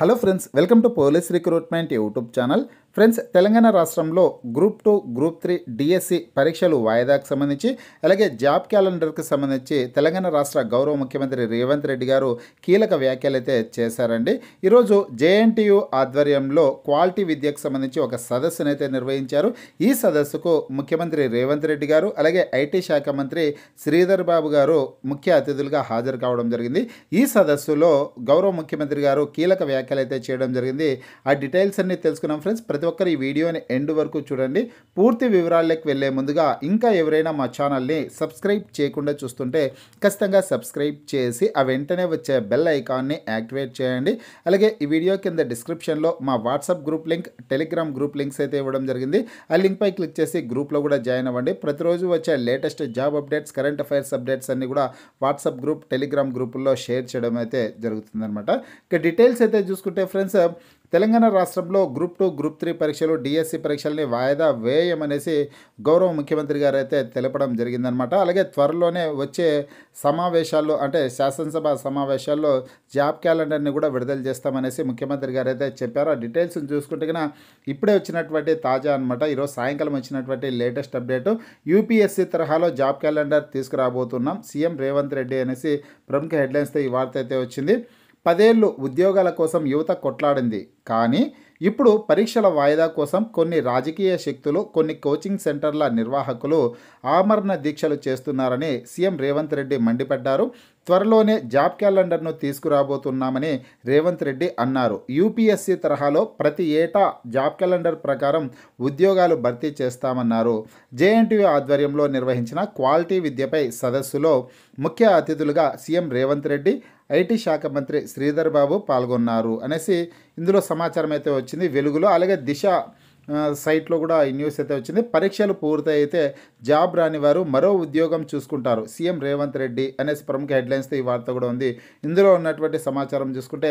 Hello friends, welcome to police recruitment YouTube channel. Friends, Telangana రాష్ట్రంలో group 2, group 3 DSC పరీక్షలు వాయిదాకు సంబంధించి అలాగే జాబ్ క్యాలెండర్కి సంబంధించి తెలంగాణ రాష్ట్ర గౌరవ ముఖ్యమంత్రి రేవంత్ రెడ్డి గారు కీలక వ్యాఖ్యలు అయితే చేశారండి. ఈరోజు జేఎన్టీయూ ఆధ్వర్యంలో క్వాలిటీ విద్యకు సంబంధించి ఒక సదస్సునైతే నిర్వహించారు. ఈ సదస్సుకు ముఖ్యమంత్రి రేవంత్ రెడ్డి గారు అలాగే ఐటీ శాఖ మంత్రి శ్రీధర్ బాబు గారు ముఖ్య అతిథులుగా హాజరు కావడం జరిగింది. ఈ సదస్సులో గౌరవ ముఖ్యమంత్రి గారు కీలక వ్యాఖ్యలు అయితే చేయడం జరిగింది. ఆ డీటెయిల్స్ అన్ని తెలుసుకున్నాం ఫ్రెండ్స్. ప్రతి ఒక్కరు ఈ వీడియోని ఎండ్ వరకు చూడండి. పూర్తి వివరాల్లోకి వెళ్లే ముందుగా ఇంకా ఎవరైనా మా ఛానల్ని సబ్స్క్రైబ్ చేయకుండా చూస్తుంటే ఖచ్చితంగా సబ్స్క్రైబ్ చేసి ఆ వెంటనే వచ్చే బెల్ ఐకాన్ని యాక్టివేట్ చేయండి. అలాగే ఈ వీడియో కింద డిస్క్రిప్షన్లో మా WhatsApp group link, Telegram group links అయితే ఇవ్వడం జరిగింది. ఆ లింక్పై క్లిక్ చేసి గ్రూప్లో కూడా జాయిన్ అవ్వండి. ప్రతిరోజు వచ్చే latest job updates, current affairs updates అన్ని కూడా వాట్సాప్ గ్రూప్, టెలిగ్రామ్ గ్రూపుల్లో షేర్ చేయడం అయితే జరుగుతుందన్నమాట. ఇక డీటెయిల్స్ అయితే చూసుకుంటే ఫ్రెండ్స్, తెలంగాణ రాష్ట్రంలో గ్రూప్ 2, గ్రూప్ 3 పరీక్షలు, డిఎస్సి పరీక్షల్ని వాయిదా వేయమనేసి గౌరవ ముఖ్యమంత్రి గారు అయితే తెలపడం జరిగిందనమాట. అలాగే త్వరలోనే వచ్చే సమావేశాల్లో అంటే శాసనసభ సమావేశాల్లో జాబ్ క్యాలెండర్ని కూడా విడుదల చేస్తామనేసి ముఖ్యమంత్రి గారు అయితే చెప్పారు. ఆ డీటెయిల్స్ చూసుకుంటే కన్నా ఇప్పుడే వచ్చినటువంటి తాజా అనమాట. ఈరోజు సాయంకాలం వచ్చినటువంటి లేటెస్ట్ అప్డేట్. యూపీఎస్సీ తరహాలో జాబ్ క్యాలెండర్ తీసుకురాబోతున్నాం సీఎం రేవంత్ రెడ్డి అనేసి ప్రముఖ హెడ్లైన్స్తో ఈ వార్త అయితే వచ్చింది. 10 ఏళ్ళు ఉద్యోగాల కోసం యువత కొట్లాడింది, కానీ ఇప్పుడు పరీక్షల వాయిదా కోసం కొన్ని రాజకీయ శక్తులు, కొన్ని కోచింగ్ సెంటర్ల నిర్వాహకులు ఆమరణ దీక్షలు చేస్తున్నారని సీఎం రేవంత్ రెడ్డి మండిపడ్డారు. త్వరలోనే జాబ్ క్యాలెండర్ను తీసుకురాబోతున్నామని రేవంత్ రెడ్డి అన్నారు. యూపీఎస్సీ తరహాలో ప్రతి ఏటా జాబ్ క్యాలెండర్ ప్రకారం ఉద్యోగాలు భర్తీ చేస్తామన్నారు. జేఎన్టీయూ ఆధ్వర్యంలో నిర్వహించిన క్వాలిటీ విద్యపై సదస్సులో ముఖ్య అతిథులుగా సీఎం రేవంత్ రెడ్డి, ఐటీ శాఖ మంత్రి శ్రీధర్ బాబు పాల్గొన్నారు అనేసి ఇందులో సమాచారం అయితే వచ్చింది వెలుగులో. అలాగే దిశ సైట్లో కూడా ఈ న్యూస్ అయితే వచ్చింది. పరీక్షలు పూర్తయితే జాబ్ రాని వారు మరో ఉద్యోగం చూసుకుంటారు సీఎం రేవంత్ రెడ్డి అనేసి ప్రముఖ హెడ్లైన్స్తో ఈ వార్త కూడా ఉంది. ఇందులో ఉన్నటువంటి సమాచారం చూసుకుంటే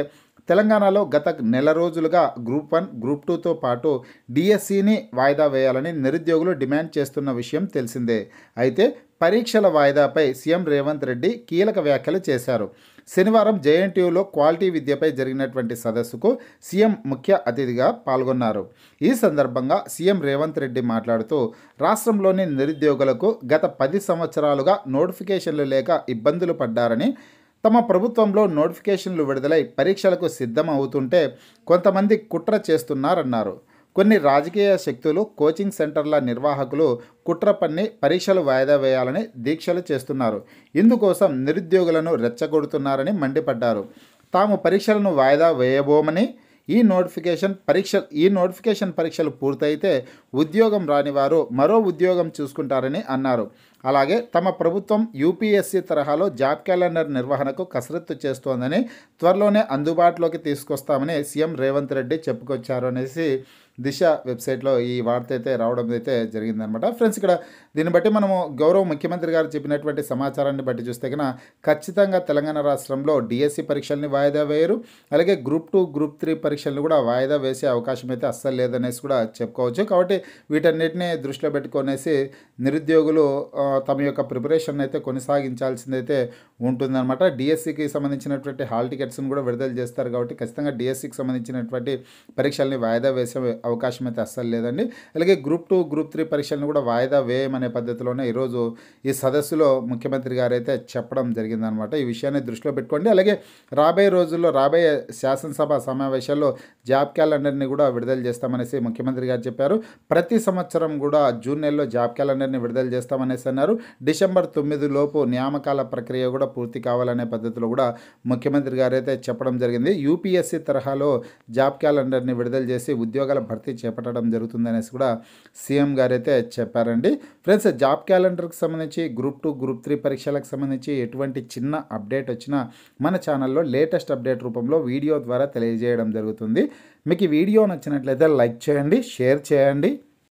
తెలంగాణలో గత నెల రోజులుగా గ్రూప్ 1, గ్రూప్ 2తో పాటు డిఎస్సిని వాయిదా వేయాలని నిరుద్యోగులు డిమాండ్ చేస్తున్న విషయం తెలిసిందే. అయితే పరీక్షల వాయిదాపై సీఎం రేవంత్ రెడ్డి కీలక వ్యాఖ్యలు చేశారు. శనివారం జేఎన్టీయూలో క్వాలిటీ విద్యపై జరిగినటువంటి సదస్సుకు సీఎం ముఖ్య అతిథిగా పాల్గొన్నారు. ఈ సందర్భంగా సీఎం రేవంత్ రెడ్డి మాట్లాడుతూ, రాష్ట్రంలోని నిరుద్యోగులకు గత 10 సంవత్సరాలుగా నోటిఫికేషన్లు లేక ఇబ్బందులు పడ్డారని, తమ ప్రభుత్వంలో నోటిఫికేషన్లు విడుదలై పరీక్షలకు సిద్ధం అవుతుంటే కొంతమంది కుట్ర చేస్తున్నారన్నారు. కొన్ని రాజకీయ శక్తులు, కోచింగ్ సెంటర్ల నిర్వాహకులు కుట్ర పన్ని పరీక్షలు వాయిదా వేయాలని దీక్షలు చేస్తున్నారు. ఇందుకోసం నిరుద్యోగులను రెచ్చగొడుతున్నారని మండిపడ్డారు. తాము పరీక్షలను వాయిదా వేయబోమని, ఈ నోటిఫికేషన్ పరీక్షలు పూర్తయితే ఉద్యోగం రాని వారు మరో ఉద్యోగం చూసుకుంటారని అన్నారు. అలాగే తమ ప్రభుత్వం యూపీఎస్సీ తరహాలో జాబ్ క్యాలెండర్ నిర్వహణకు కసరత్తు చేస్తోందని, త్వరలోనే అందుబాటులోకి తీసుకొస్తామని సీఎం రేవంత్ రెడ్డి చెప్పుకొచ్చారు అనేసి దిశ వెబ్సైట్లో ఈ వార్త అయితే రావడం అయితే జరిగిందనమాట. ఫ్రెండ్స్, ఇక్కడ దీన్ని బట్టి మనము గౌరవ ముఖ్యమంత్రి గారు చెప్పినటువంటి సమాచారాన్ని బట్టి చూస్తే కన్నా ఖచ్చితంగా తెలంగాణ రాష్ట్రంలో డిఎస్సి పరీక్షల్ని వాయిదా వేయరు. అలాగే గ్రూప్ 2, గ్రూప్ 3 పరీక్షలను కూడా వాయిదా వేసే అవకాశం అయితే అస్సలు లేదనేసి కూడా చెప్పుకోవచ్చు. కాబట్టి వీటన్నిటిని దృష్టిలో పెట్టుకొనేసి నిరుద్యోగులు తమ యొక్క ప్రిపరేషన్ అయితే కొనసాగించాల్సిందైతే ఉంటుందన్నమాట. డిఎస్సికి సంబంధించినటువంటి హాల్ టికెట్స్ని కూడా విడుదల చేస్తారు. కాబట్టి ఖచ్చితంగా డిఎస్సికి సంబంధించినటువంటి పరీక్షల్ని వాయిదా వేసే అవకాశం అయితే అస్సలు లేదండి. అలాగే గ్రూప్ 2, గ్రూప్ 3 పరీక్షలను కూడా వాయిదా వేయమనే పద్ధతిలోనే ఈరోజు ఈ సదస్సులో ముఖ్యమంత్రి గారు అయితే చెప్పడం జరిగిందనమాట. ఈ విషయాన్ని దృష్టిలో పెట్టుకోండి. అలాగే రాబోయే రోజుల్లో, రాబోయే శాసనసభ సమావేశాల్లో జాబ్ క్యాలెండర్ని కూడా విడుదల చేస్తామనేసి ముఖ్యమంత్రి గారు చెప్పారు. ప్రతి సంవత్సరం కూడా జూన్ నెలలో జాబ్ క్యాలెండర్ని విడుదల చేస్తామనేసి అన్నారు. డిసెంబర్ 9 లోపు నియామకాల ప్రక్రియ కూడా పూర్తి కావాలనే పద్ధతిలో కూడా ముఖ్యమంత్రి గారు అయితే చెప్పడం జరిగింది. యూపీఎస్సీ తరహాలో జాబ్ క్యాలెండర్ని విడుదల చేసి ఉద్యోగాల భర్తీ చేపట్టడం జరుగుతుందనేసి కూడా సీఎం గారు అయితే చెప్పారండి. ఫ్రెండ్స్, జాబ్ క్యాలెండర్కి సంబంధించి గ్రూప్ 2, గ్రూప్ 3 పరీక్షలకు సంబంధించి ఎటువంటి చిన్న అప్డేట్ వచ్చినా మన ఛానల్లో లేటెస్ట్ అప్డేట్ రూపంలో వీడియో ద్వారా తెలియజేయడం జరుగుతుంది. మీకు ఈ వీడియో నచ్చినట్లయితే లైక్ చేయండి, షేర్ చేయండి.